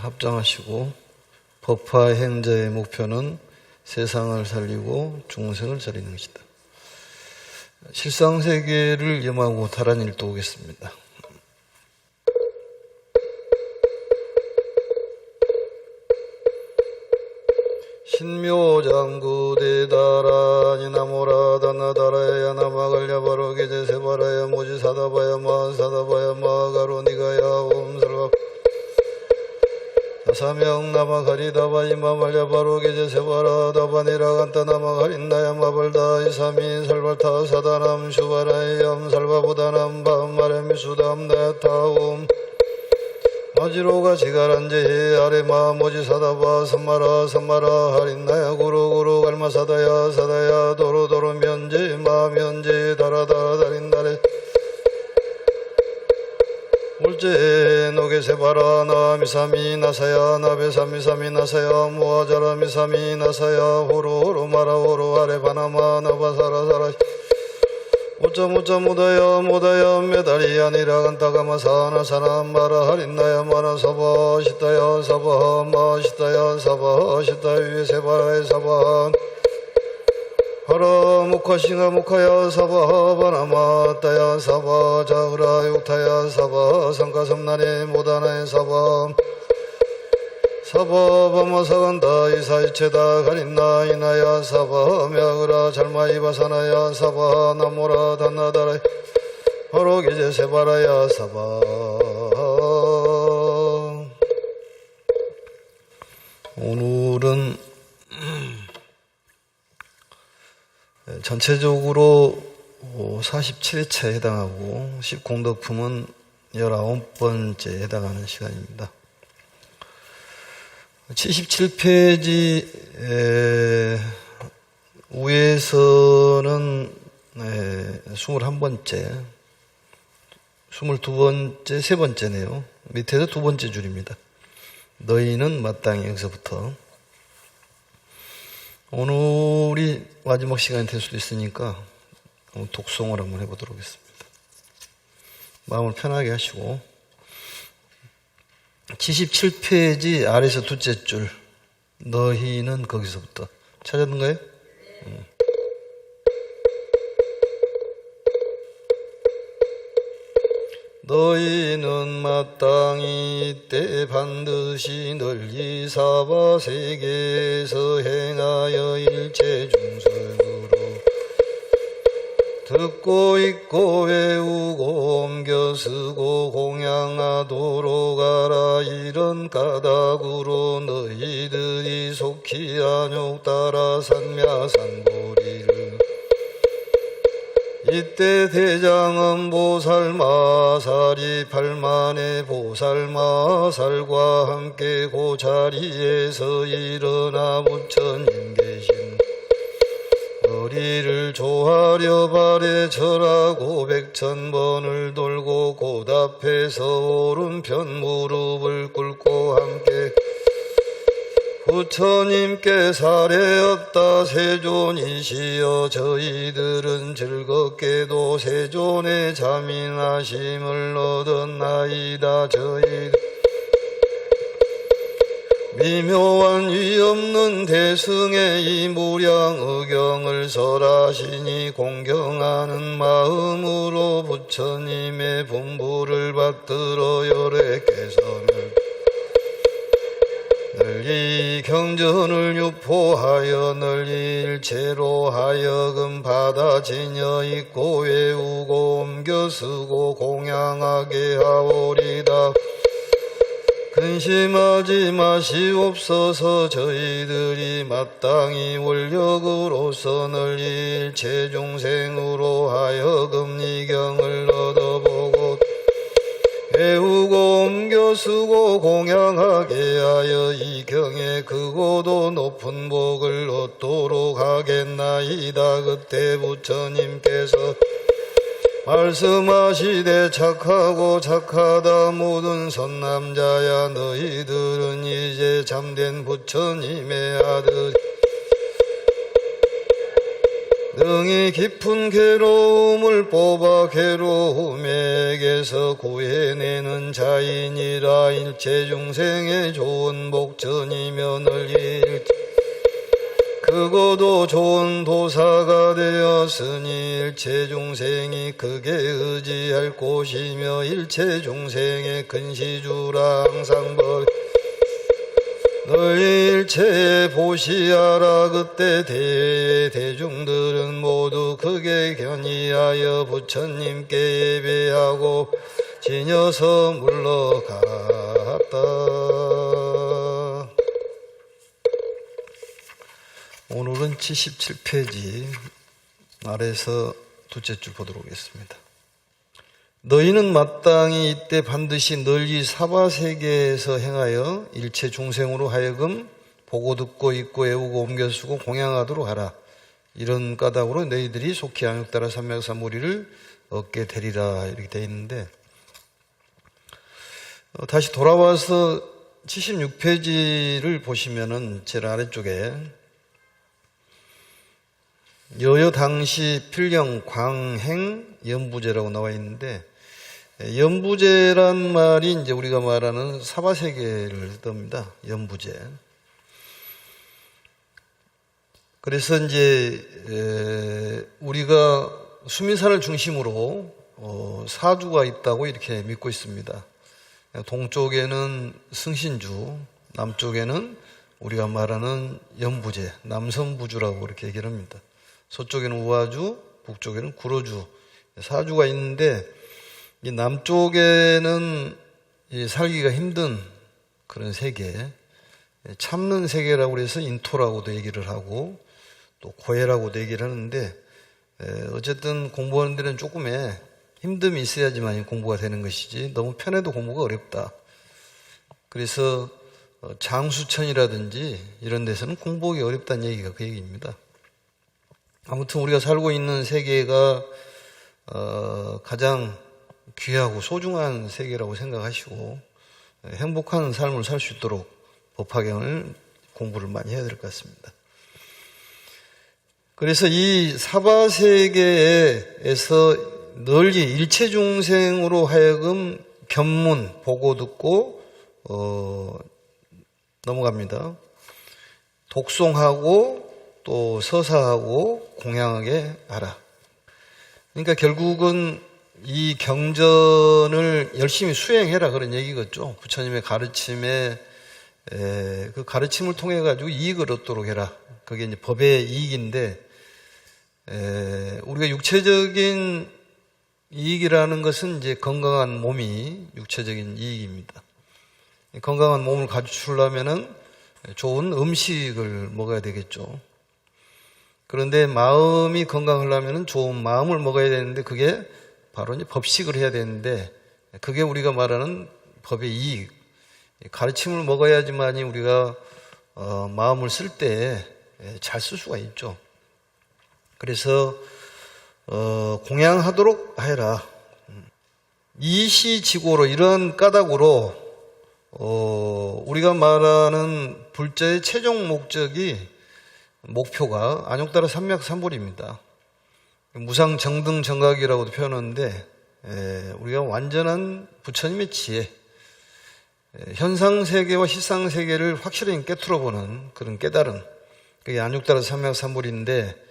합장하시고 법화 행자의 목표는 세상을 살리고 중생을 살리는 것이다. 실상세계를 염하고 다른 일도 오겠습니다. 신묘장구대다라니 나모라다나다라야 나마갈야 바로게제 세바라야 모지사다바야 마사다바야 마가로니가야 옴설바 사명 나마가리다바 이마말야 바로게제 세바라다바니라간타 나마가린나야 마발다 이사미 살발타 사다남 슈바라야 살바보다남 바마레미수담 나타옴 마지로가 지가란제 아레마 모지사다바 삼마라 삼마라 하린나야 구루구루 갈마사다야 사다야 도로도로 면제 마면제 다라다라 다린다레 물제 노게세바라 나미사미 나사야 나베사미사미 나사야 모아자라 미사미 나사야 호로호로 마라 호로 아레 바나마 나바사라사라 무짜 무다야 모다야 메달이 아니라 간다가마 사나 사나 마라 하린나야 마라 사바 시타야 사바 마 시타야 사바 시타 위에 세바라에 사바 하라 무카싱아 무카야 사바 바나마 따야 사바 자흐라 육타야 사바 상가섬나네 모다나에 사바 사바바마사간다 이사이체다 가린나 이나야 사바 мя그라 잘마이바사나야 사바 나모라 단나다라 하로게제 세바라야 사바. 오늘은 전체적으로 47회차에 해당하고 10공덕품은 19번째에 해당하는 시간입니다. 77페이지 위에서는 21번째, 22번째, 세 번째네요. 밑에서 두 번째 줄입니다. 너희는 마땅히 여기서부터. 오늘이 마지막 시간이 될 수도 있으니까 독송을 한번 해보도록 하겠습니다. 마음을 편하게 하시고 77페이지 아래에서 둘째 줄 너희는 거기서부터 찾았는가요? 너희는 마땅히 이때 반드시 널리 사바세계에서 행하여 일체 중생으로 듣고 읽고 외우고 옮겨 쓰고 공양하도록 하라. 이런 까닭으로 너희들이 속히 안욕 따라 산야산보리를 이때 대장은 보살마살이 8만의 보살마살과 함께 그 자리에서 일어나 부처님 계신 머리를 조아려 발에 절하고 100,000번을 돌고 곧 앞에서 오른편 무릎을 꿇고 함께 부처님께 사례없다 세존이시여 저희들은 즐겁게도 세존의 자민하심을 얻었나이다. 저희들 미묘한 위없는 대승의 이 무량의경을 설하시니 공경하는 마음으로 부처님의 분부를 받들어 열애께서 널리 경전을 유포하여 널리 일체로 하여금 받아지녀 있고 외우고 옮겨 쓰고 공양하게 하오리다. 근심하지 마시옵소서. 저희들이 마땅히 원력으로서 널리 일체 중생으로 하여금 이 경을 얻어보고 배우고 옮겨 쓰고 공양하게 하여 이 경에 크고도 높은 복을 얻도록 하겠나이다. 그때 부처님께서 말씀하시되 착하고 착하다 모든 선남자야 너희들은 이제 참된 부처님의 아들 정이 깊은 괴로움을 뽑아 괴로움에게서 구해내는 자인이라 일체 중생의 좋은 복전이며 널리 크고도 좋은 도사가 되었으니 일체 중생이 크게 의지할 곳이며 일체 중생의 근시주라 항상 너희 일체에 보시하라. 그때 대중들은 모두 크게 견의하여 부처님께 예배하고 지녀서 물러갔다. 오늘은 77페이지 아래에서 둘째 줄 보도록 하겠습니다. 너희는 마땅히 이때 반드시 널리 사바세계에서 행하여 일체 중생으로 하여금 보고 듣고 읽고 애우고 옮겨 쓰고 공양하도록 하라. 이런 까닭으로 너희들이 속히 안욕따라 삼맥삼무리를 얻게 되리라. 이렇게 되어 있는데, 다시 돌아와서 76페이지를 보시면은 제일 아래쪽에 여여 당시 필경 광행 연부제라고 나와 있는데, 연부제란 말이 이제 우리가 말하는 사바세계를 뜻합니다. 연부제. 그래서 이제 우리가 수민산을 중심으로 사주가 있다고 이렇게 믿고 있습니다. 동쪽에는 승신주, 남쪽에는 우리가 말하는 연부제, 남성부주라고 이렇게 얘기를 합니다. 서쪽에는 우화주, 북쪽에는 구로주, 사주가 있는데, 이 남쪽에는 살기가 힘든 그런 세계, 참는 세계라고 해서 인토라고도 얘기를 하고 또 고해라고도 얘기를 하는데, 어쨌든 공부하는 데는 조금의 힘듦이 있어야지만 공부가 되는 것이지 너무 편해도 공부가 어렵다. 그래서 장수천이라든지 이런 데서는 공부하기 어렵다는 얘기가 그 얘기입니다. 아무튼 우리가 살고 있는 세계가 가장 귀하고 소중한 세계라고 생각하시고 행복한 삶을 살 수 있도록 법화경을 공부를 많이 해야 될 것 같습니다. 그래서 이 사바세계에서 널리 일체 중생으로 하여금 견문, 보고 듣고 넘어갑니다. 독송하고 또 서사하고 공양하게 하라. 그러니까 결국은 이 경전을 열심히 수행해라 그런 얘기겠죠. 부처님의 가르침에 그 가르침을 통해 가지고 이익을 얻도록 해라. 그게 이제 법의 이익인데, 우리가 육체적인 이익이라는 것은 이제 건강한 몸이 육체적인 이익입니다. 건강한 몸을 갖추려면은 좋은 음식을 먹어야 되겠죠. 그런데 마음이 건강하려면 좋은 마음을 먹어야 되는데, 그게 바로 이제 법식을 해야 되는데, 그게 우리가 말하는 법의 이익. 가르침을 먹어야지만이 우리가 마음을 쓸 때 잘 쓸 수가 있죠. 그래서 공양하도록 하여라. 이시지고로, 이런 까닭으로 우리가 말하는 불자의 최종 목표가 안욕따라 삼맥삼불입니다. 무상정등정각이라고도 표현하는데, 우리가 완전한 부처님의 지혜, 현상세계와 실상세계를 확실히 깨트려보는 그런 깨달음, 그게 안욕따라 삼맥삼불인데,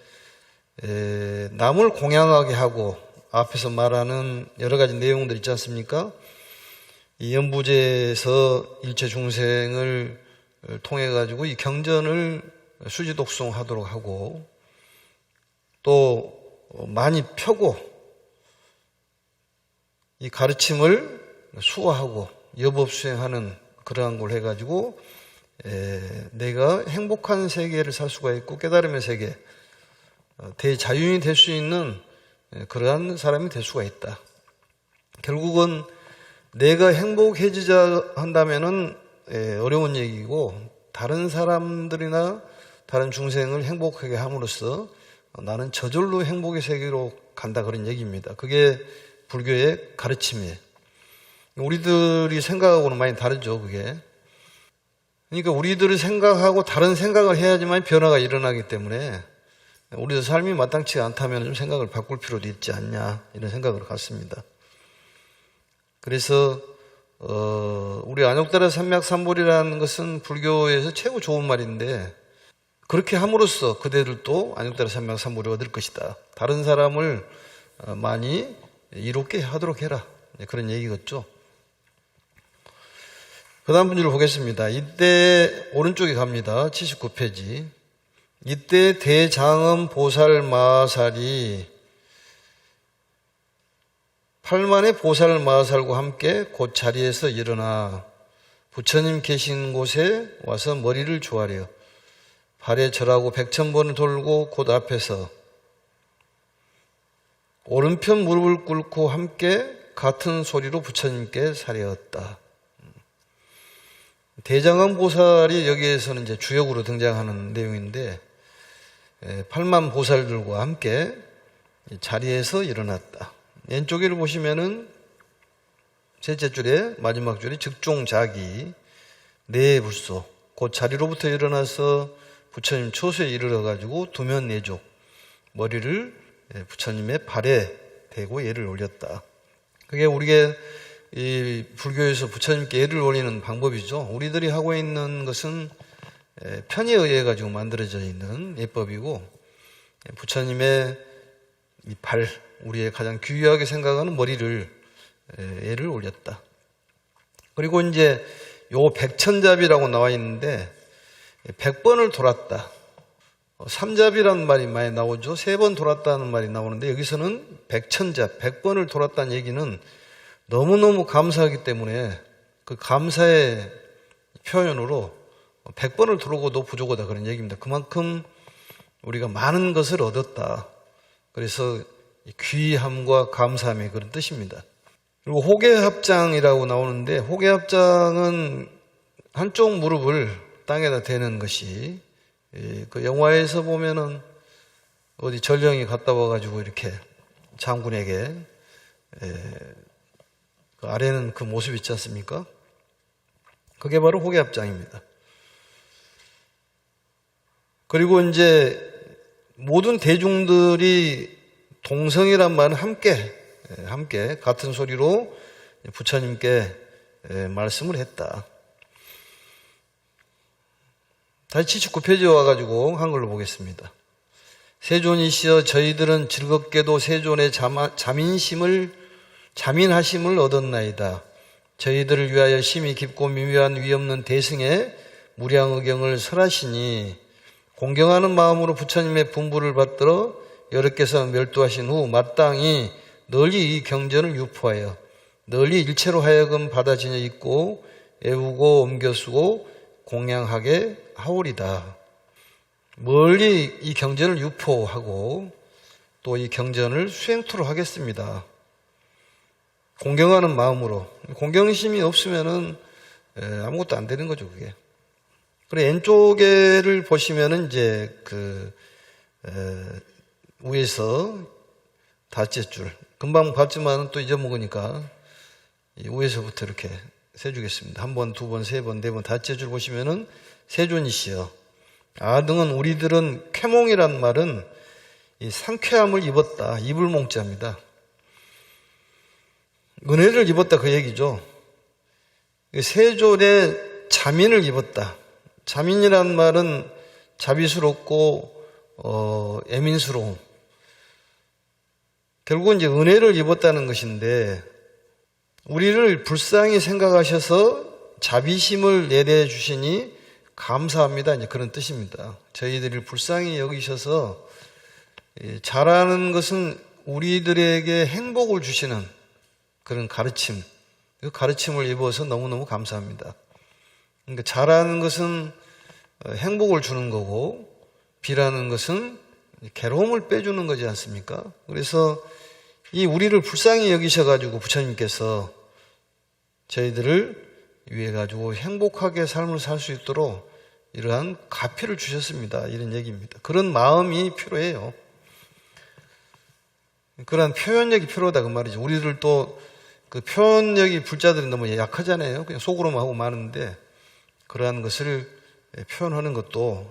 남을 공양하게 하고 앞에서 말하는 여러 가지 내용들 있지 않습니까? 이 연부제에서 일체 중생을 통해 가지고 이 경전을 수지독송하도록 하고, 또 많이 펴고 이 가르침을 수호하고 여법 수행하는 그러한 걸 해가지고 내가 행복한 세계를 살 수가 있고 깨달음의 세계, 대자유인이 될 수 있는 그러한 사람이 될 수가 있다. 결국은 내가 행복해지자 한다면은 어려운 얘기고, 다른 사람들이나 다른 중생을 행복하게 함으로써 나는 저절로 행복의 세계로 간다, 그런 얘기입니다. 그게 불교의 가르침이에요. 우리들이 생각하고는 많이 다르죠, 그게. 그러니까 우리들이 생각하고 다른 생각을 해야지만 변화가 일어나기 때문에 우리도 삶이 마땅치 않다면 좀 생각을 바꿀 필요도 있지 않냐, 이런 생각을 갖습니다. 그래서 우리 안욕달아 삼맥삼볼이라는 것은 불교에서 최고 좋은 말인데, 그렇게 함으로써 그대들도 안욕달아 삼맥삼볼을 얻을 것이다. 다른 사람을 많이 이롭게 하도록 해라, 그런 얘기겠죠. 그 다음 문제를 보겠습니다. 이때 오른쪽에 갑니다. 79페이지. 이때 대장엄 보살 마살이 8만의 보살 마살과 함께 곧 자리에서 일어나 부처님 계신 곳에 와서 머리를 조아려 발에 절하고 100,000번을 돌고 곧 앞에서 오른편 무릎을 꿇고 함께 같은 소리로 부처님께 사례었다. 대장엄 보살이 여기에서는 이제 주역으로 등장하는 내용인데, 8만 보살들과 함께 자리에서 일어났다. 왼쪽에를 보시면은 셋째 줄에 마지막 줄에 즉종자기 내불소, 곧 자리로부터 일어나서 부처님 초소에 이르러 가지고 두면 내족 머리를 부처님의 발에 대고 예를 올렸다. 그게 우리가 이 불교에서 부처님께 예를 올리는 방법이죠. 우리들이 하고 있는 것은 편에 의해 가지고 만들어져 있는 예법이고, 부처님의 이 발, 우리의 가장 귀하게 생각하는 머리를 예를 올렸다. 그리고 이제 요 백천잡이라고 나와 있는데 100번을 돌았다. 삼잡이라는 말이 많이 나오죠. 3번 돌았다는 말이 나오는데, 여기서는 백천잡, 100번을 돌았다는 얘기는 너무너무 감사하기 때문에 그 감사의 표현으로 100번을 돌고도 부족하다, 그런 얘기입니다. 그만큼 우리가 많은 것을 얻었다. 그래서 귀함과 감사함의 그런 뜻입니다. 그리고 호계합장이라고 나오는데, 호계합장은 한쪽 무릎을 땅에다 대는 것이, 그 영화에서 보면은 어디 전령이 갔다 와가지고 이렇게 장군에게 그 아래는 그 모습 있지 않습니까? 그게 바로 호계합장입니다. 그리고 이제 모든 대중들이 동성이란 말은 함께 같은 소리로 부처님께 말씀을 했다. 다시 79페이지에 와가지고 한글로 보겠습니다. 세존이시여, 저희들은 즐겁게도 세존의 자민하심을 얻었나이다. 저희들을 위하여 심히 깊고 미묘한 위없는 대승의 무량의경을 설하시니 공경하는 마음으로 부처님의 분부를 받들어 여러께서 멸도하신 후 마땅히 널리 이 경전을 유포하여 널리 일체로 하여금 받아지녀 있고 애우고 옮겨쓰고 공양하게 하오리다. 멀리 이 경전을 유포하고 또 이 경전을 수행토록 하겠습니다. 공경하는 마음으로. 공경심이 없으면은 아무것도 안 되는 거죠, 그게. 그리고 왼쪽에를 보시면은 이제 위에서 다섯째 줄. 금방 봤지만 또 잊어먹으니까 위에서부터 이렇게 세주겠습니다. 1번, 2번, 3번, 4번, 다섯째 줄 보시면은 세존이시여. 아등은 우리들은 쾌몽이란 말은 이 상쾌함을 입었다. 이불몽자입니다. 은혜를 입었다, 그 얘기죠. 세존의 자민을 입었다. 자민이란 말은 자비스럽고 애민스러움. 결국은 이제 은혜를 입었다는 것인데, 우리를 불쌍히 생각하셔서 자비심을 내려 주시니 감사합니다, 이제 그런 뜻입니다. 저희들을 불쌍히 여기셔서 잘하는 것은 우리들에게 행복을 주시는 그런 가르침, 그 가르침을 입어서 너무너무 감사합니다. 그러니까 잘하는 것은 행복을 주는 거고, 비라는 것은 괴로움을 빼주는 거지 않습니까? 그래서 이 우리를 불쌍히 여기셔가지고 부처님께서 저희들을 위해 가지고 행복하게 삶을 살 수 있도록 이러한 가피를 주셨습니다. 이런 얘기입니다. 그런 마음이 필요해요. 그러한 표현력이 필요하다, 그 말이죠. 우리들 또 그 표현력이 불자들이 너무 약하잖아요. 그냥 속으로만 하고 마는데, 그러한 것을 표현하는 것도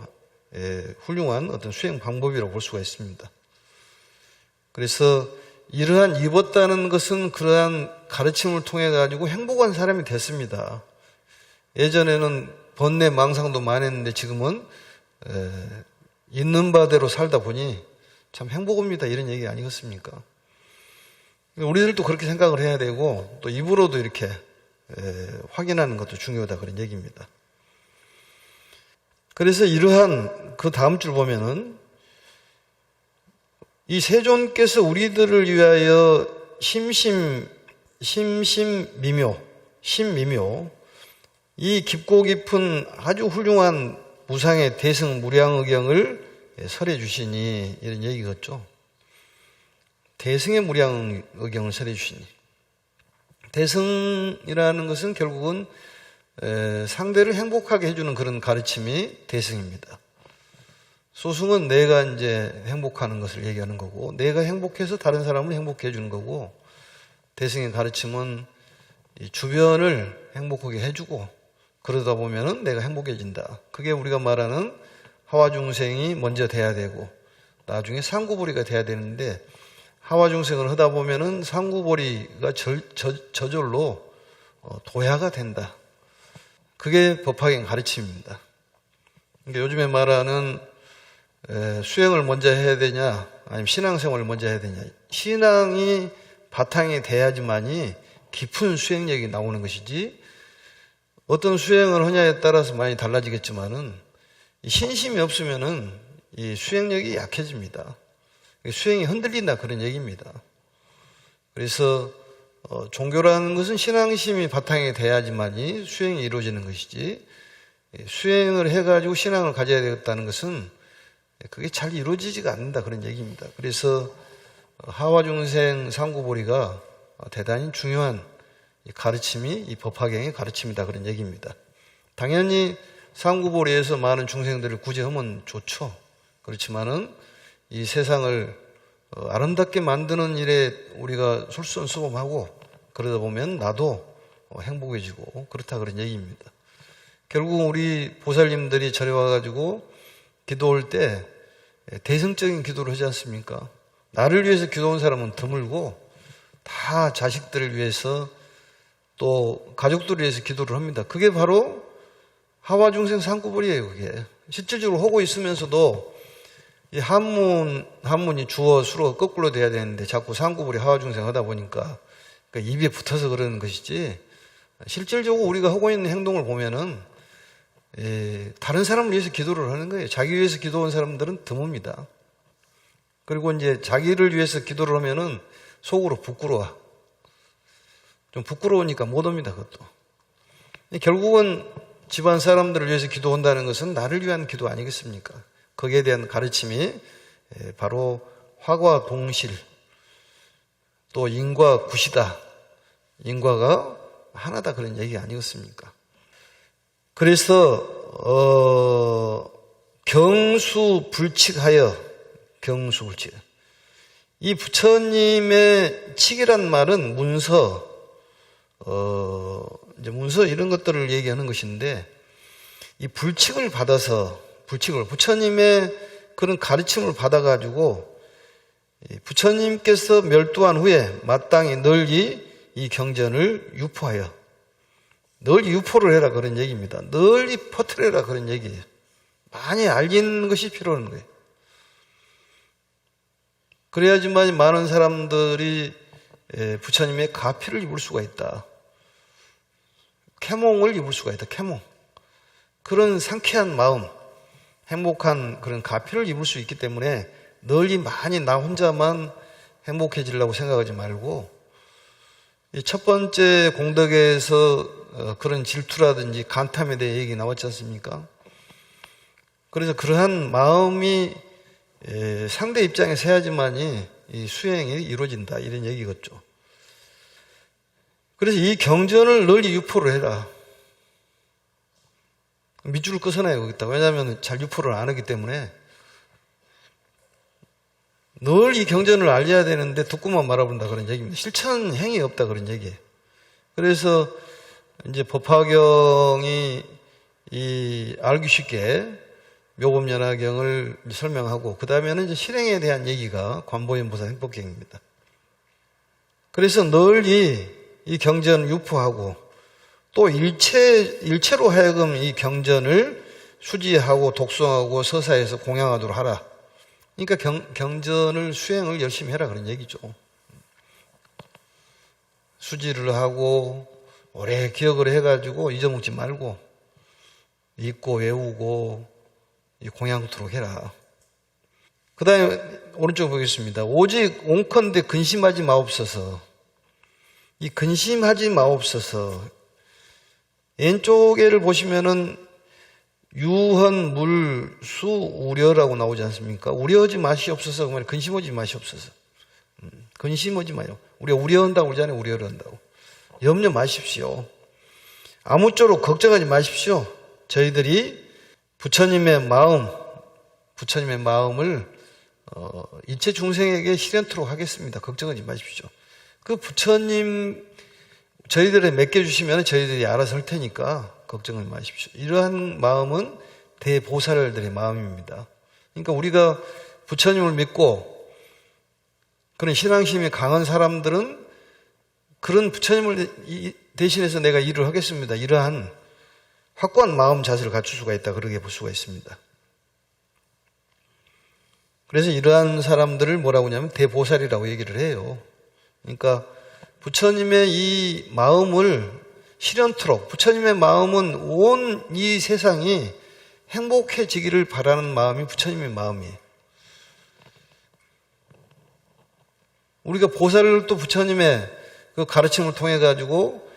훌륭한 어떤 수행 방법이라고 볼 수가 있습니다. 그래서 이러한 입었다는 것은 그러한 가르침을 통해 가지고 행복한 사람이 됐습니다. 예전에는 번뇌 망상도 많았는데 지금은 있는 바대로 살다 보니 참 행복합니다. 이런 얘기 아니겠습니까? 우리들도 그렇게 생각을 해야 되고 또 입으로도 이렇게 확인하는 것도 중요하다 그런 얘기입니다. 그래서 이러한 그 다음 줄 보면은 이 세존께서 우리들을 위하여 심미묘 이 깊고 깊은 아주 훌륭한 무상의 대승 무량의경을 설해 주시니 이런 얘기겠죠. 대승의 무량의경을 설해 주시니 대승이라는 것은 결국은 상대를 행복하게 해주는 그런 가르침이 대승입니다. 소승은 내가 이제 행복하는 것을 얘기하는 거고 내가 행복해서 다른 사람을 행복해 해주는 거고 대승의 가르침은 이 주변을 행복하게 해주고 그러다 보면은 내가 행복해진다. 그게 우리가 말하는 하와중생이 먼저 돼야 되고 나중에 상구보리가 돼야 되는데 하와중생을 하다 보면은 상구보리가 저절로 도야가 된다. 그게 법화경 가르침입니다. 그러니까 요즘에 말하는 수행을 먼저 해야 되냐 아니면 신앙생활을 먼저 해야 되냐. 신앙이 바탕이 돼야지만이 깊은 수행력이 나오는 것이지 어떤 수행을 하냐에 따라서 많이 달라지겠지만은 신심이 없으면은 이 수행력이 약해집니다. 수행이 흔들린다 그런 얘기입니다. 그래서 종교라는 것은 신앙심이 바탕이 돼야지만이 수행이 이루어지는 것이지 수행을 해가지고 신앙을 가져야 되겠다는 것은 그게 잘 이루어지지가 않는다 그런 얘기입니다. 그래서 하와중생 상구보리가 대단히 중요한 가르침이 이 법화경의 가르침이다 그런 얘기입니다. 당연히 상구보리에서 많은 중생들을 구제하면 좋죠. 그렇지만은 이 세상을 아름답게 만드는 일에 우리가 솔선수범하고 그러다 보면 나도 행복해지고 그렇다 그런 얘기입니다. 결국 우리 보살님들이 절에 와가지고 기도할 때 대승적인 기도를 하지 않습니까? 나를 위해서 기도한 사람은 드물고 다 자식들을 위해서 또 가족들을 위해서 기도를 합니다. 그게 바로 하와중생 상구보리예요. 그게 실질적으로 하고 있으면서도 이 한문이 주어 수로 거꾸로 돼야 되는데 자꾸 상구보리 하와중생 하다 보니까 그러니까 입에 붙어서 그러는 것이지 실질적으로 우리가 하고 있는 행동을 보면은 다른 사람을 위해서 기도를 하는 거예요. 자기 위해서 기도한 사람들은 드뭅니다. 그리고 이제 자기를 위해서 기도를 하면은 속으로 부끄러워. 좀 부끄러우니까 못 옵니다, 그것도. 결국은 집안 사람들을 위해서 기도한다는 것은 나를 위한 기도 아니겠습니까? 거기에 대한 가르침이 바로 화과 동실, 또 인과 굿이다. 인과가 하나다 그런 얘기 아니겠습니까? 그래서 경수불칙하여 경수불칙. 이 부처님의 칙이란 말은 문서, 이제 문서 이런 것들을 얘기하는 것인데 이 불칙을 받아서 부처님의 그런 가르침을 받아가지고 부처님께서 멸도한 후에 마땅히 널리 이 경전을 유포하여 널리 유포를 해라 그런 얘기입니다. 널리 퍼뜨려라 그런 얘기예요. 많이 알리는 것이 필요한 거예요. 그래야지만 많은 사람들이 부처님의 가피를 입을 수가 있다. 쾌몽을 입을 수가 있다. 쾌몽. 그런 상쾌한 마음, 행복한 그런 가피를 입을 수 있기 때문에 널리 많이 나 혼자만 행복해지려고 생각하지 말고 첫 번째 공덕에서 그런 질투라든지 간탐에 대해 얘기 나왔지 않습니까? 그래서 그러한 마음이 상대 입장에서 해야지만이 이 수행이 이루어진다 이런 얘기겠죠. 그래서 이 경전을 널리 유포를 해라. 밑줄을 끊어놔야 되겠다. 왜냐하면 잘 유포를 안 하기 때문에 늘 이 경전을 알려야 되는데 듣고만 말아본다 그런 얘기입니다. 실천 행위 없다 그런 얘기예요. 그래서 이제 법화경이 이 알기 쉽게 묘법연화경을 설명하고 그 다음에는 이제 실행에 대한 얘기가 관보연보살 행법경입니다. 그래서 널리 이 경전을 유포하고 또 일체로 하여금 이 경전을 수지하고 독송하고 서사에서 공양하도록 하라. 그러니까 경전을 수행을 열심히 해라 그런 얘기죠. 수지를 하고 오래 기억을 해가지고 잊어먹지 말고 읽고 외우고 공양토록 해라. 그 다음에 오른쪽 보겠습니다. 오직 온컨대 근심하지 마옵소서. 이 근심하지 마옵소서. 왼쪽에를 보시면은 유헌, 물, 수, 우려라고 나오지 않습니까? 우려하지 마시옵소서. 그 말이 근심하지 마시옵소서. 근심하지 마요. 우리가 우려한다고 그러잖아요. 우려를 한다고. 염려 마십시오. 아무쪼록 걱정하지 마십시오. 저희들이 부처님의 마음을 일체 중생에게 실현토록 하겠습니다. 걱정하지 마십시오. 그 부처님 저희들에 맡겨주시면 저희들이 알아서 할 테니까 걱정하지 마십시오. 이러한 마음은 대보살들의 마음입니다. 그러니까 우리가 부처님을 믿고 그런 신앙심이 강한 사람들은 그런 부처님을 대신해서 내가 일을 하겠습니다. 이러한 확고한 마음 자세를 갖출 수가 있다. 그렇게 볼 수가 있습니다. 그래서 이러한 사람들을 뭐라고 하냐면 대보살이라고 얘기를 해요. 그러니까 부처님의 이 마음을 실현토록, 부처님의 마음은 온 이 세상이 행복해지기를 바라는 마음이 부처님의 마음이에요. 우리가 보살을 또 부처님의 그 가르침을 통해 가지고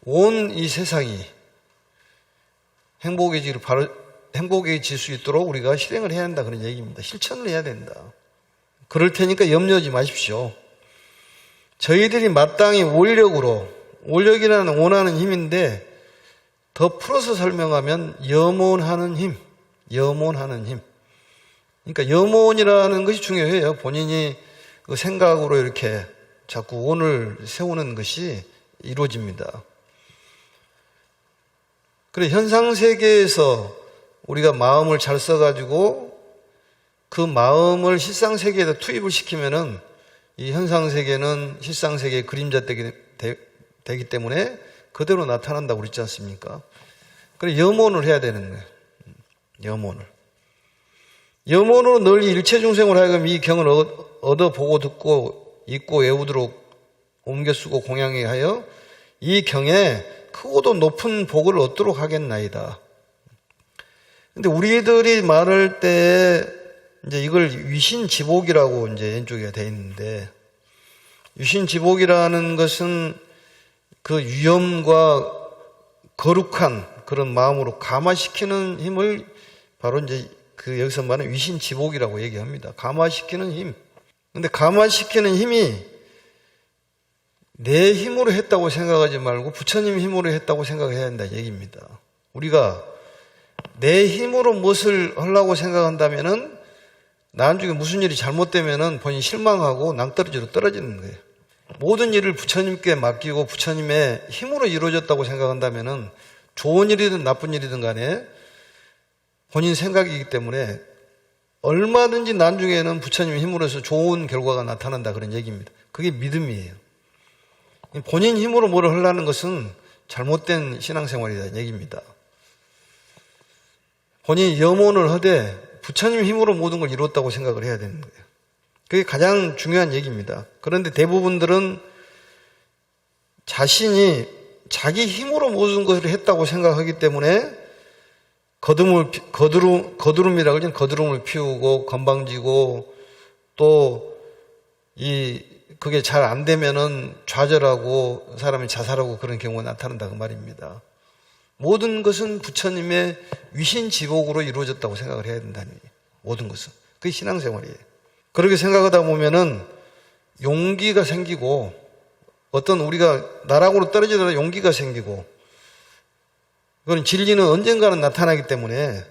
온 이 세상이 행복해질 수 있도록 우리가 실행을 해야 한다 그런 얘기입니다. 실천을 해야 된다. 그럴 테니까 염려하지 마십시오. 저희들이 마땅히 원력이라는 원하는 힘인데 더 풀어서 설명하면 염원하는 힘. 그러니까 염원이라는 것이 중요해요. 본인이 그 생각으로 이렇게 자꾸 원을 세우는 것이 이루어집니다. 그래 현상세계에서 우리가 마음을 잘 써가지고 그 마음을 실상세계에다 투입을 시키면은 이 현상세계는 실상세계의 그림자되기 때문에 그대로 나타난다고 그랬지 않습니까? 그래 염원을 해야 되는 거예요. 염원으로 널리 일체중생을 하여금 이 경을 얻어보고 듣고 읽고 외우도록 옮겨 쓰고 공양해 하여 이 경에 크고도 높은 복을 얻도록 하겠나이다. 근데 우리들이 말할 때 이제 이걸 위신지복이라고 이제 왼쪽에 되어 있는데 위신지복이라는 것은 그 위엄과 거룩한 그런 마음으로 감화시키는 힘을 바로 이제 그 여기서 말하는 위신지복이라고 얘기합니다. 감화시키는 힘. 근데 감화시키는 힘이 내 힘으로 했다고 생각하지 말고 부처님 힘으로 했다고 생각해야 한다 얘기입니다. 우리가 내 힘으로 무엇을 하려고 생각한다면은 나중에 무슨 일이 잘못되면은 본인이 실망하고 낭떠러지로 떨어지는 거예요. 모든 일을 부처님께 맡기고 부처님의 힘으로 이루어졌다고 생각한다면은 좋은 일이든 나쁜 일이든 간에 본인 생각이기 때문에 얼마든지 나중에는 부처님의 힘으로서 좋은 결과가 나타난다 그런 얘기입니다. 그게 믿음이에요. 본인 힘으로 뭐를 하려는 것은 잘못된 신앙생활이라는 얘기입니다. 본인이 염원을 하되 부처님 힘으로 모든 걸 이뤘다고 생각을 해야 되는 거예요. 그게 가장 중요한 얘기입니다. 그런데 대부분들은 자신이 자기 힘으로 모든 것을 했다고 생각하기 때문에 거두름이라고 하죠. 거두름을 피우고 건방지고 또 그게 잘 안 되면은 좌절하고 사람이 자살하고 그런 경우가 나타난다 그 말입니다. 모든 것은 부처님의 위신지복으로 이루어졌다고 생각을 해야 된다는 얘기예요. 모든 것은. 그게 신앙생활이에요. 그렇게 생각하다 보면은 용기가 생기고 어떤 우리가 나락으로 떨어지더라도 용기가 생기고 그건 진리는 언젠가는 나타나기 때문에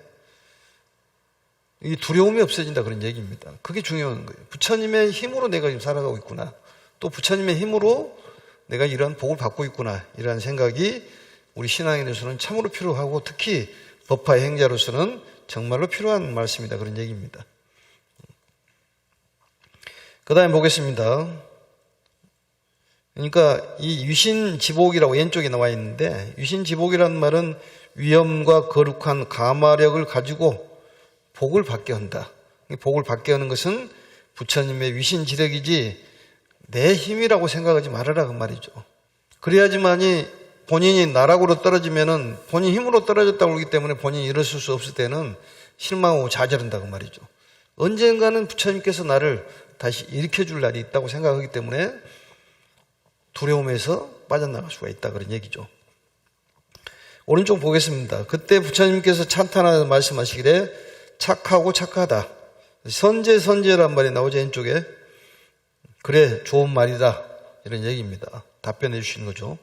이 두려움이 없어진다 그런 얘기입니다. 그게 중요한 거예요. 부처님의 힘으로 내가 지금 살아가고 있구나. 또 부처님의 힘으로 내가 이러한 복을 받고 있구나. 이러한 생각이 우리 신앙인으로서는 참으로 필요하고 특히 법화 행자로서는 정말로 필요한 말씀이다 그런 얘기입니다. 그 다음에 보겠습니다. 그러니까 이 위신지복이라고 왼쪽에 나와 있는데, 위신지복이라는 말은 위엄과 거룩한 가마력을 가지고 복을 받게 한다. 복을 받게 하는 것은 부처님의 위신지력이지 내 힘이라고 생각하지 말아라 그 말이죠. 그래야지만이 본인이 나락으로 떨어지면은 본인 힘으로 떨어졌다고 그러기 때문에 본인이 일어설 수 없을 때는 실망하고 좌절한다고 말이죠. 언젠가는 부처님께서 나를 다시 일으켜줄 날이 있다고 생각하기 때문에 두려움에서 빠져나갈 수가 있다 그런 얘기죠. 오른쪽 보겠습니다. 그때 부처님께서 찬탄하면서 말씀하시기를 착하고 착하다. 선제란 말이 나오죠, 왼쪽에. 그래, 좋은 말이다. 이런 얘기입니다. 답변해 주시는 거죠.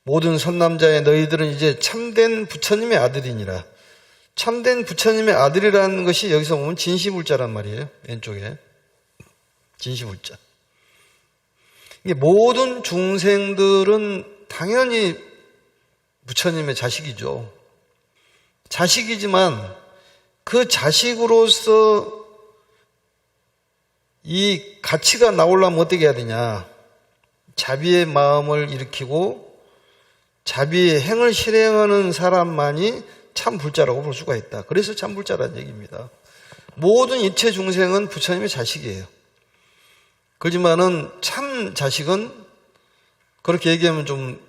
모든 선남자의 너희들은 이제 참된 부처님의 아들이니라. 참된 부처님의 아들이라는 것이 여기서 보면 진시불자란 말이에요. 왼쪽에. 진시불자. 이게 모든 중생들은 당연히 부처님의 자식이죠. 자식이지만 그 자식으로서 이 가치가 나오려면 어떻게 해야 되냐. 자비의 마음을 일으키고 자비의 행을 실행하는 사람만이 참 불자라고 볼 수가 있다. 그래서 참 불자라는 얘기입니다. 모든 이체 중생은 부처님의 자식이에요. 그렇지만은 참 자식은 그렇게 얘기하면 좀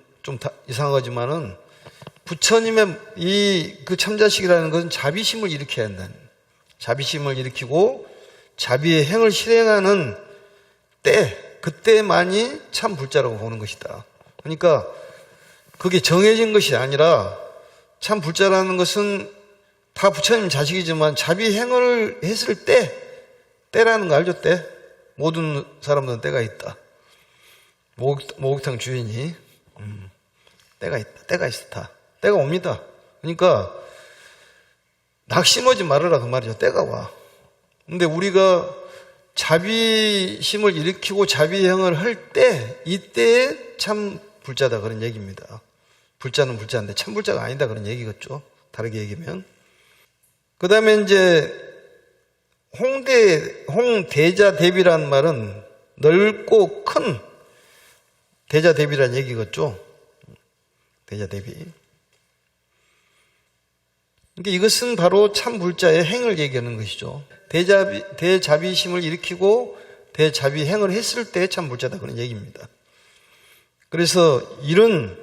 이상하지만은 부처님의 그 참자식이라는 것은 자비심을 일으켜야 한다는, 자비심을 일으키고 자비의 행을 실행하는 그때만이 참 불자라고 보는 것이다. 그러니까 그게 정해진 것이 아니라 참 불자라는 것은 다 부처님 자식이지만 자비 행을 했을 때라는 거 알죠? 때. 모든 사람들은 때가 있다. 목욕탕 주인이 때가 있다. 때가 있다. 때가 옵니다. 그러니까 낙심하지 말아라 그 말이죠. 때가 와. 근데 우리가 자비심을 일으키고 자비행을 할 때, 이때에 참 불자다 그런 얘기입니다. 불자는 불자인데 참 불자가 아니다 그런 얘기겠죠. 다르게 얘기하면. 그 다음에 이제 홍대자대비라는 말은 넓고 큰 대자대비라는 얘기겠죠. 대자대비. 그러니까 이것은 바로 참 불자의 행을 얘기하는 것이죠. 대자비심을 일으키고 대자비 행을 했을 때 참 불자다 그런 얘기입니다. 그래서 이런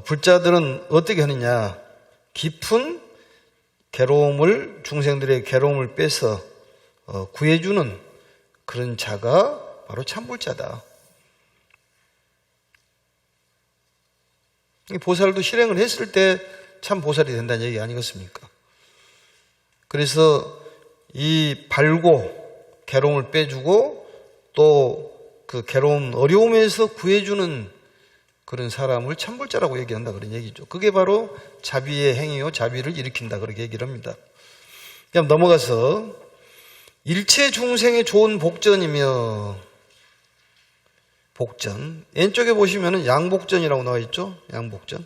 불자들은 어떻게 하느냐. 깊은 괴로움을, 중생들의 괴로움을 빼서 구해주는 그런 자가 바로 참불자다. 보살도 실행을 했을 때 참 보살이 된다는 얘기 아니겠습니까? 그래서 이 발고 괴로움을 빼주고 또 그 괴로움, 어려움에서 구해주는 그런 사람을 참불자라고 얘기한다 그런 얘기죠. 그게 바로 자비의 행위요, 자비를 일으킨다 그렇게 얘기를 합니다. 그럼 넘어가서 일체 중생의 좋은 복전이며, 복전 왼쪽에 보시면은 양복전이라고 나와 있죠. 양복전.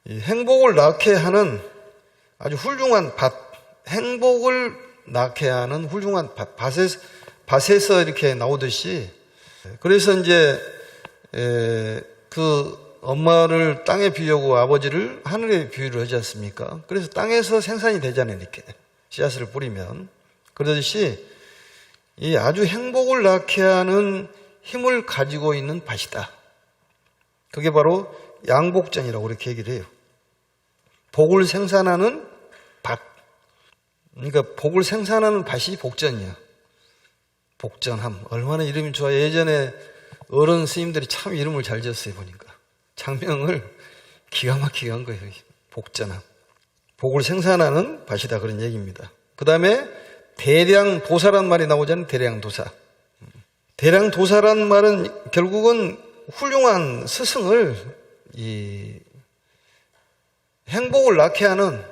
이 행복을 낳게 하는 아주 훌륭한 밭, 행복을 낳게 하는 훌륭한 밭에서 이렇게 나오듯이, 그래서 이제 그 엄마를 땅에 비유하고 아버지를 하늘에 비유를 하지 않습니까? 그래서 땅에서 생산이 되잖아요. 이렇게 씨앗을 뿌리면. 그러듯이 이 아주 행복을 낳게 하는 힘을 가지고 있는 밭이다. 그게 바로 양복전이라고 이렇게 얘기를 해요. 복을 생산하는 밭. 그러니까 복을 생산하는 밭이 복전이야. 복전함. 얼마나 이름이 좋아. 예전에 어른 스님들이 참 이름을 잘 지었어요. 보니까 장명을 기가 막히게 한 거예요. 복전함. 복을 생산하는 밭이다 그런 얘기입니다. 그 다음에 대량도사란 말이 나오잖아요. 대량도사. 대량도사란 말은 결국은 훌륭한 스승을 이 행복을 낳게 하는,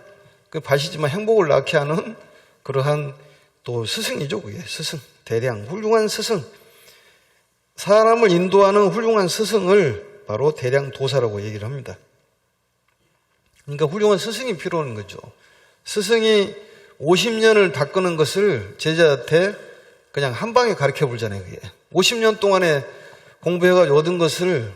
그 밭이지만 행복을 낳게 하는 그러한 또 스승이죠. 그게 스승. 대량 훌륭한 스승. 사람을 인도하는 훌륭한 스승을 바로 대량도사라고 얘기를 합니다. 그러니까 훌륭한 스승이 필요한 거죠. 스승이 50년을 닦는 것을 제자한테 그냥 한 방에 가르쳐 보잖아요. 그게 50년 동안에 공부해가지고 얻은 것을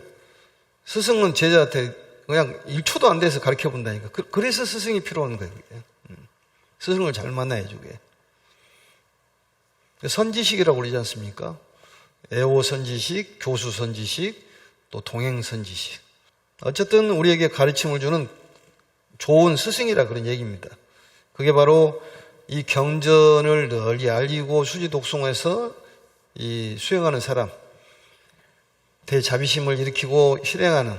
스승은 제자한테 그냥 1초도 안 돼서 가르쳐 본다니까. 그래서 스승이 필요한 거예요. 그게. 스승을 잘 만나야죠. 그게. 선지식이라고 그러지 않습니까? 애호 선지식, 교수 선지식, 또 동행 선지식. 어쨌든 우리에게 가르침을 주는 좋은 스승이라 그런 얘기입니다. 그게 바로 이 경전을 널리 알리고 수지 독송해서 이 수행하는 사람, 대자비심을 일으키고 실행하는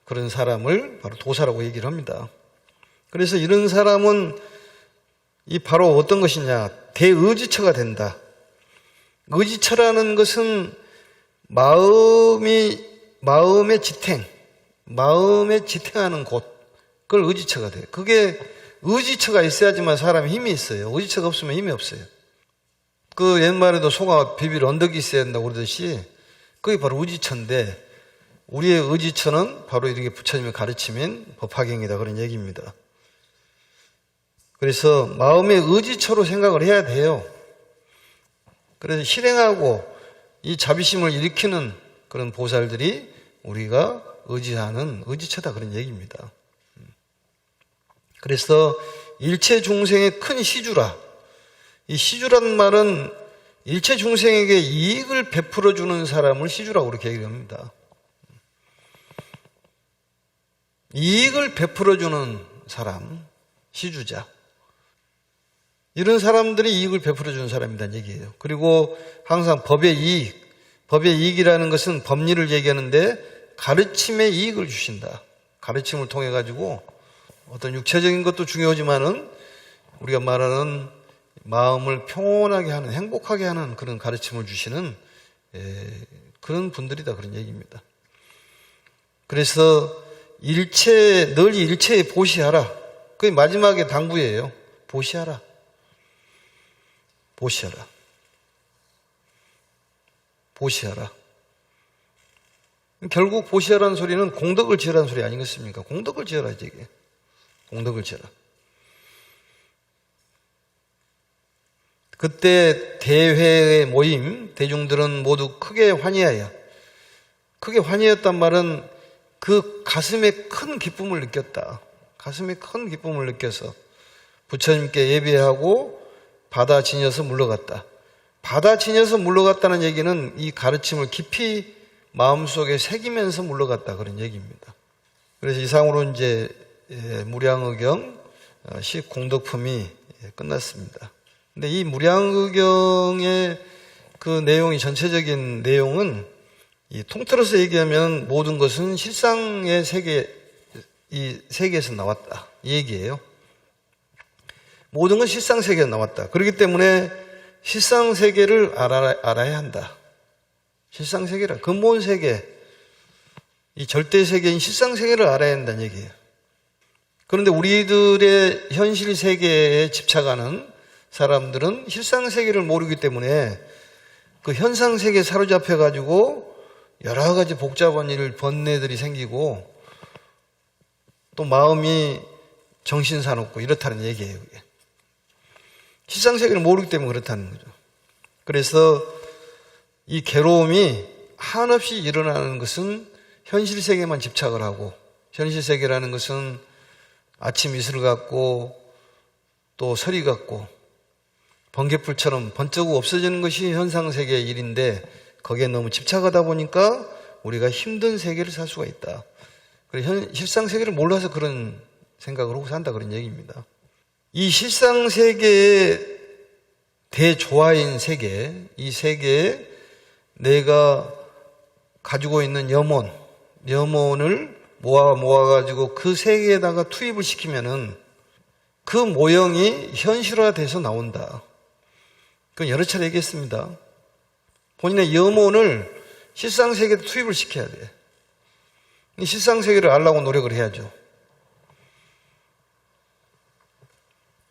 그런 사람을 바로 도사라고 얘기를 합니다. 그래서 이런 사람은 이 바로 어떤 것이냐? 대의지처가 된다. 의지처라는 것은 마음의 지탱하는 곳, 그걸 의지처가 돼요. 그게 의지처가 있어야지만 사람이 힘이 있어요. 의지처가 없으면 힘이 없어요. 그 옛말에도 소가 비빌 언덕이 있어야 된다고 그러듯이 그게 바로 의지처인데, 우리의 의지처는 바로 이렇게 부처님의 가르침인 법화경이다 그런 얘기입니다. 그래서 마음의 의지처로 생각을 해야 돼요. 그래서 실행하고 이 자비심을 일으키는 그런 보살들이 우리가 의지하는 의지처다 그런 얘기입니다. 그래서 일체 중생의 큰 시주라. 이 시주라는 말은 일체 중생에게 이익을 베풀어 주는 사람을 시주라고 그렇게 얘기를 합니다. 이익을 베풀어 주는 사람, 시주자. 이런 사람들이 이익을 베풀어 주는 사람이란 얘기예요. 그리고 항상 법의 이익이라는 것은 법리를 얘기하는데 가르침에 이익을 주신다. 가르침을 통해 가지고 어떤 육체적인 것도 중요하지만은 우리가 말하는 마음을 평온하게 하는, 행복하게 하는 그런 가르침을 주시는 그런 분들이다 그런 얘기입니다. 그래서 널리 일체에 보시하라. 그게 마지막에 당부예요. 보시하라. 보시하라. 보시하라. 결국 보시하라는 소리는 공덕을 지으라는 소리 아니겠습니까? 공덕을 지어라 이게. 공덕을 지어라. 그때 대회의 모임, 대중들은 모두 크게 환희하여. 크게 환희했단 말은 그 가슴에 큰 기쁨을 느꼈다. 가슴에 큰 기쁨을 느껴서 부처님께 예배하고 바다 지녀서 물러갔다. 바다 지녀서 물러갔다는 얘기는 이 가르침을 깊이 마음속에 새기면서 물러갔다 그런 얘기입니다. 그래서 이상으로 이제 무량의경 시공덕품이 끝났습니다. 근데 이 무량의경의 그 내용이 전체적인 내용은 이 통틀어서 얘기하면 모든 것은 실상의 세계, 이 세계에서 나왔다 이 얘기예요. 모든 건 실상 세계에서 나왔다. 그렇기 때문에 실상 세계를 알아야 한다. 실상 세계라 근본 세계, 이 절대 세계인 실상 세계를 알아야 한다는 얘기예요. 그런데 우리들의 현실 세계에 집착하는 사람들은 실상 세계를 모르기 때문에 그 현상 세계에 사로잡혀 가지고 여러 가지 복잡한 번뇌들이 생기고 또 마음이 정신사납고 이렇다는 얘기예요. 그게. 실상 세계를 모르기 때문에 그렇다는 거죠. 그래서 이 괴로움이 한없이 일어나는 것은 현실 세계만 집착을 하고, 현실 세계라는 것은 아침 이슬 같고 또 서리 같고 번개불처럼 번쩍 없어지는 것이 현상 세계의 일인데 거기에 너무 집착하다 보니까 우리가 힘든 세계를 살 수가 있다. 그래서 실상 세계를 몰라서 그런 생각을 하고 산다 그런 얘기입니다. 이 실상 세계의 대조화인 세계, 이 세계에 내가 가지고 있는 염원을 모아가지고 그 세계에다가 투입을 시키면은 그 모형이 현실화돼서 나온다. 그건 여러 차례 얘기했습니다. 본인의 염원을 실상세계에 투입을 시켜야 돼. 실상세계를 알려고 노력을 해야죠.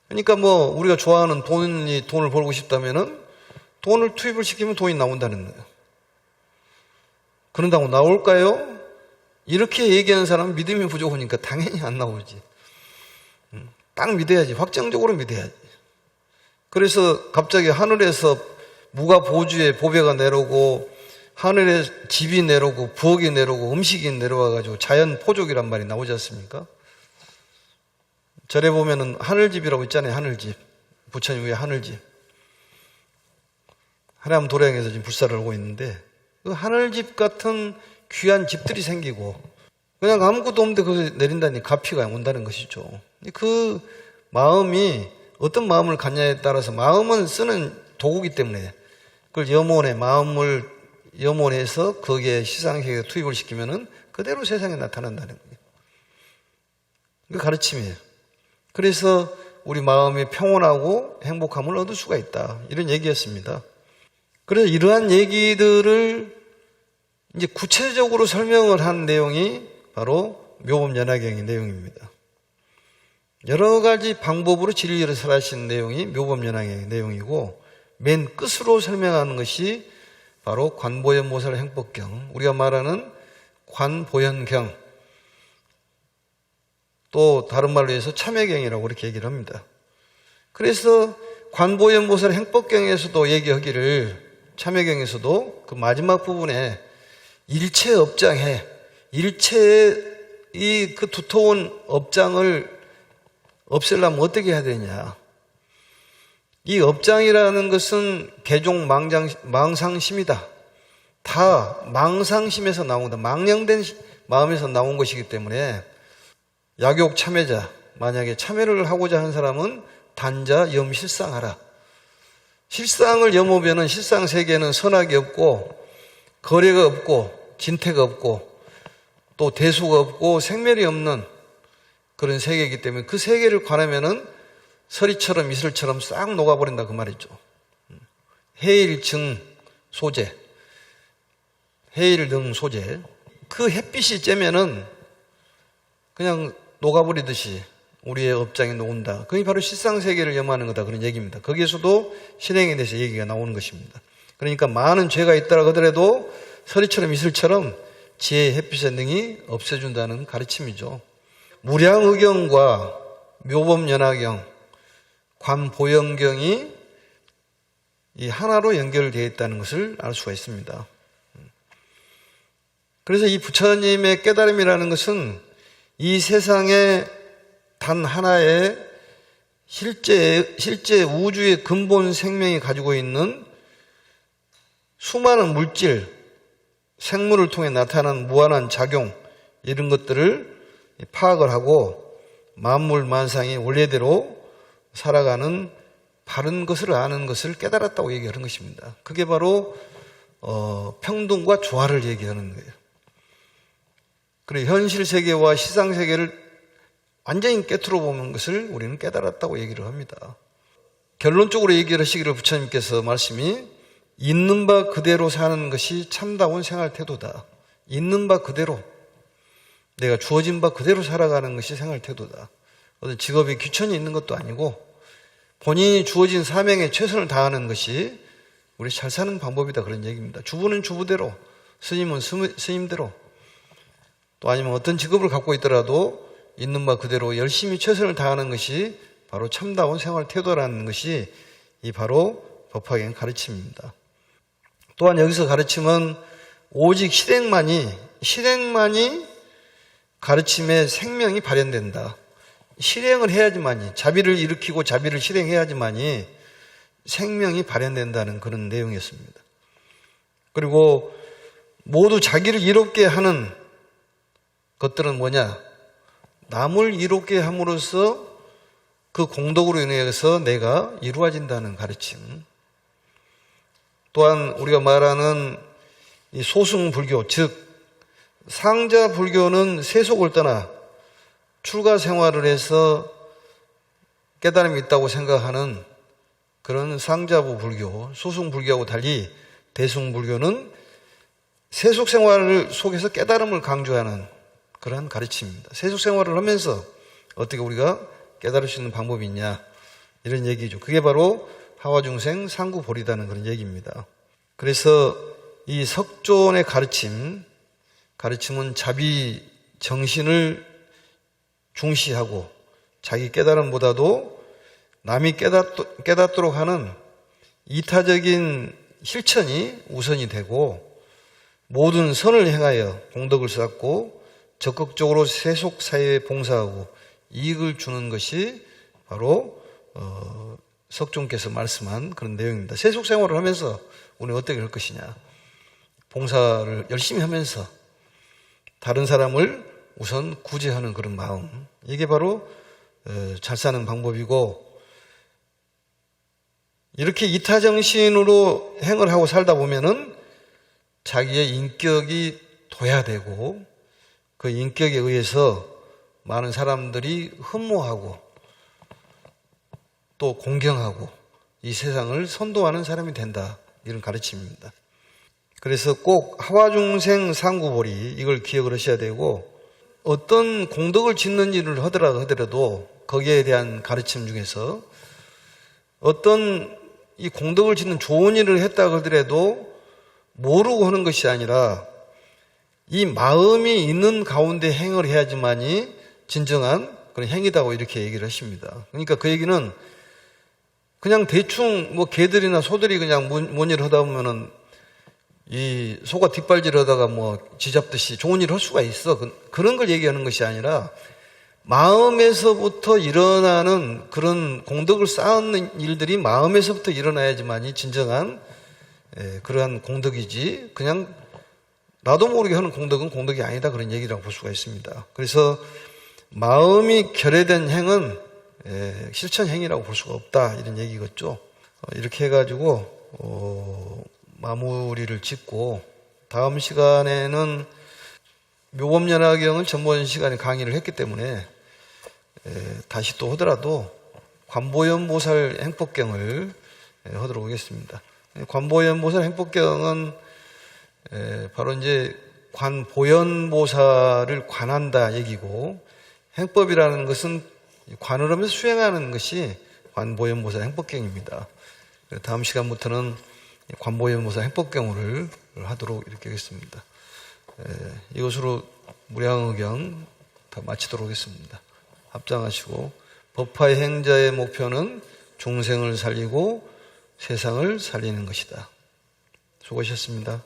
그러니까 우리가 좋아하는 돈을 벌고 싶다면은 돈을 투입을 시키면 돈이 나온다는 거예요. 그런다고 나올까요? 이렇게 얘기하는 사람은 믿음이 부족하니까 당연히 안 나오지. 딱 믿어야지. 확정적으로 믿어야지. 그래서 갑자기 하늘에서 무가 보주에 보배가 내려오고 하늘에 집이 내려오고 부엌이 내려오고 음식이 내려와가지고 자연 포족이란 말이 나오지 않습니까? 절에 보면은 하늘집이라고 있잖아요. 하늘집. 부처님 위에 하늘집. 하남 도량에서 지금 불사를 하고 있는데 그 하늘집 같은 귀한 집들이 생기고 그냥 아무것도 없는데 거기서 내린다니 가피가 온다는 것이죠. 그 마음이 어떤 마음을 갖냐에 따라서 마음은 쓰는 도구이기 때문에 그걸 염원의 마음을 염원해서 거기에 시상세계에 투입을 시키면은 그대로 세상에 나타난다는 거예요. 그 가르침이에요. 그래서 우리 마음이 평온하고 행복함을 얻을 수가 있다. 이런 얘기였습니다. 그래서 이러한 얘기들을 이제 구체적으로 설명을 한 내용이 바로 묘법연화경의 내용입니다. 여러 가지 방법으로 진리를 설하신 내용이 묘법연화경의 내용이고 맨 끝으로 설명하는 것이 바로 관보현모살 행법경, 우리가 말하는 관보현경, 또 다른 말로 해서 참회경이라고 그렇게 얘기를 합니다. 그래서 관보현모살 행법경에서도 얘기하기를 참회경에서도 그 마지막 부분에 일체업장해, 일체의 이 그 두터운 업장을 없애려면 어떻게 해야 되냐. 이 업장이라는 것은 개종 망상심이다. 다 망상심에서 나온 거다. 망령된 마음에서 나온 것이기 때문에 약욕 참회자, 만약에 참회를 하고자 하는 사람은 단자 염실상하라. 실상을 염으면은 실상 세계는 선악이 없고 거래가 없고 진퇴가 없고 또 대수가 없고 생멸이 없는 그런 세계이기 때문에 그 세계를 관하면은 서리처럼 이슬처럼 싹 녹아버린다 그 말이죠. 해일증 소재, 해일등 소재. 그 햇빛이 쬐면은 그냥 녹아버리듯이 우리의 업장이 녹는다. 그게 바로 실상세계를 염하는 거다. 그런 얘기입니다. 거기에서도 실행에 대해서 얘기가 나오는 것입니다. 그러니까 많은 죄가 있다고 하더라도 서리처럼 이슬처럼 지혜의 햇빛의 능이 없애준다는 가르침이죠. 무량의경과 묘법연화경, 관보현경이 이 하나로 연결되어 있다는 것을 알 수가 있습니다. 그래서 이 부처님의 깨달음이라는 것은 이 세상에 단 하나의 실제 우주의 근본 생명이 가지고 있는 수많은 물질, 생물을 통해 나타나는 무한한 작용, 이런 것들을 파악을 하고 만물 만상이 원래대로 살아가는 바른 것을 아는 것을 깨달았다고 얘기하는 것입니다. 그게 바로 평등과 조화를 얘기하는 거예요. 그리고 현실 세계와 시상 세계를 완전히 깨트려 보는 것을 우리는 깨달았다고 얘기를 합니다. 결론적으로 얘기를 하시기를 부처님께서 말씀이 있는 바 그대로 사는 것이 참다운 생활 태도다. 있는 바 그대로, 내가 주어진 바 그대로 살아가는 것이 생활 태도다. 어떤 직업에 귀천이 있는 것도 아니고 본인이 주어진 사명에 최선을 다하는 것이 우리 잘 사는 방법이다. 그런 얘기입니다. 주부는 주부대로, 스님은 스님대로, 또 아니면 어떤 직업을 갖고 있더라도 있는 바 그대로 열심히 최선을 다하는 것이 바로 참다운 생활 태도라는 것이 이 바로 법화경 가르침입니다. 또한 여기서 가르침은 오직 실행만이 가르침의 생명이 발현된다. 실행을 해야지만이, 자비를 일으키고 자비를 실행해야지만이 생명이 발현된다는 그런 내용이었습니다. 그리고 모두 자기를 이롭게 하는 것들은 뭐냐? 남을 이롭게 함으로써 그 공덕으로 인해서 내가 이루어진다는 가르침. 또한 우리가 말하는 이 소승불교, 즉 상자 불교는 세속을 떠나 출가 생활을 해서 깨달음이 있다고 생각하는 그런 상자부 불교, 소승불교하고 달리 대승불교는 세속 생활을 속에서 깨달음을 강조하는 그런 가르침입니다. 세속 생활을 하면서 어떻게 우리가 깨달을 수 있는 방법이 있냐, 이런 얘기죠. 그게 바로 하와중생 상구보리다는 그런 얘기입니다. 그래서 이 석존의 가르침은 자비 정신을 중시하고 자기 깨달음보다도 남이 깨닫도록 하는 이타적인 실천이 우선이 되고 모든 선을 행하여 공덕을 쌓고 적극적으로 세속사회에 봉사하고 이익을 주는 것이 바로 석종께서 말씀한 그런 내용입니다. 세속생활을 하면서 우리는 어떻게 할 것이냐. 봉사를 열심히 하면서 다른 사람을 우선 구제하는 그런 마음. 이게 바로 잘 사는 방법이고, 이렇게 이타정신으로 행을 하고 살다 보면은 자기의 인격이 도야되고 그 인격에 의해서 많은 사람들이 흠모하고 또 공경하고 이 세상을 선도하는 사람이 된다. 이런 가르침입니다. 그래서 꼭 하와중생 상구보리 이걸 기억을 하셔야 되고, 어떤 공덕을 짓는 일을 하더라도 거기에 대한 가르침 중에서 어떤 이 공덕을 짓는 좋은 일을 했다 하더라도 모르고 하는 것이 아니라 이 마음이 있는 가운데 행을 해야지만이 진정한 그런 행위다고 이렇게 얘기를 하십니다. 그러니까 그 얘기는 그냥 대충 뭐 개들이나 소들이 그냥 뭔 일을 하다 보면은 이 소가 뒷발질 하다가 뭐 쥐잡듯이 좋은 일을 할 수가 있어. 그런 걸 얘기하는 것이 아니라 마음에서부터 일어나는 그런 공덕을 쌓는 일들이 마음에서부터 일어나야지만이 진정한 그러한 공덕이지, 그냥 나도 모르게 하는 공덕은 공덕이 아니다, 그런 얘기라고 볼 수가 있습니다. 그래서 마음이 결여된 행은 실천 행위라고 볼 수가 없다, 이런 얘기겠죠. 이렇게 해가지고 마무리를 짓고, 다음 시간에는 묘법연화경을 전번 시간에 강의를 했기 때문에 다시 또 하더라도 관보연보살 행법경을 하도록 하겠습니다. 관보연보살 행법경은 바로 이제 관보연보살을 관한다 얘기고, 행법이라는 것은 관을 하면서 수행하는 것이 관보연보살 행법경입니다. 다음 시간부터는 관보연보살 행법경을 하도록 이렇게 하겠습니다. 이것으로 무량의경 다 마치도록 하겠습니다. 합장하시고, 법화의 행자의 목표는 중생을 살리고 세상을 살리는 것이다. 수고하셨습니다.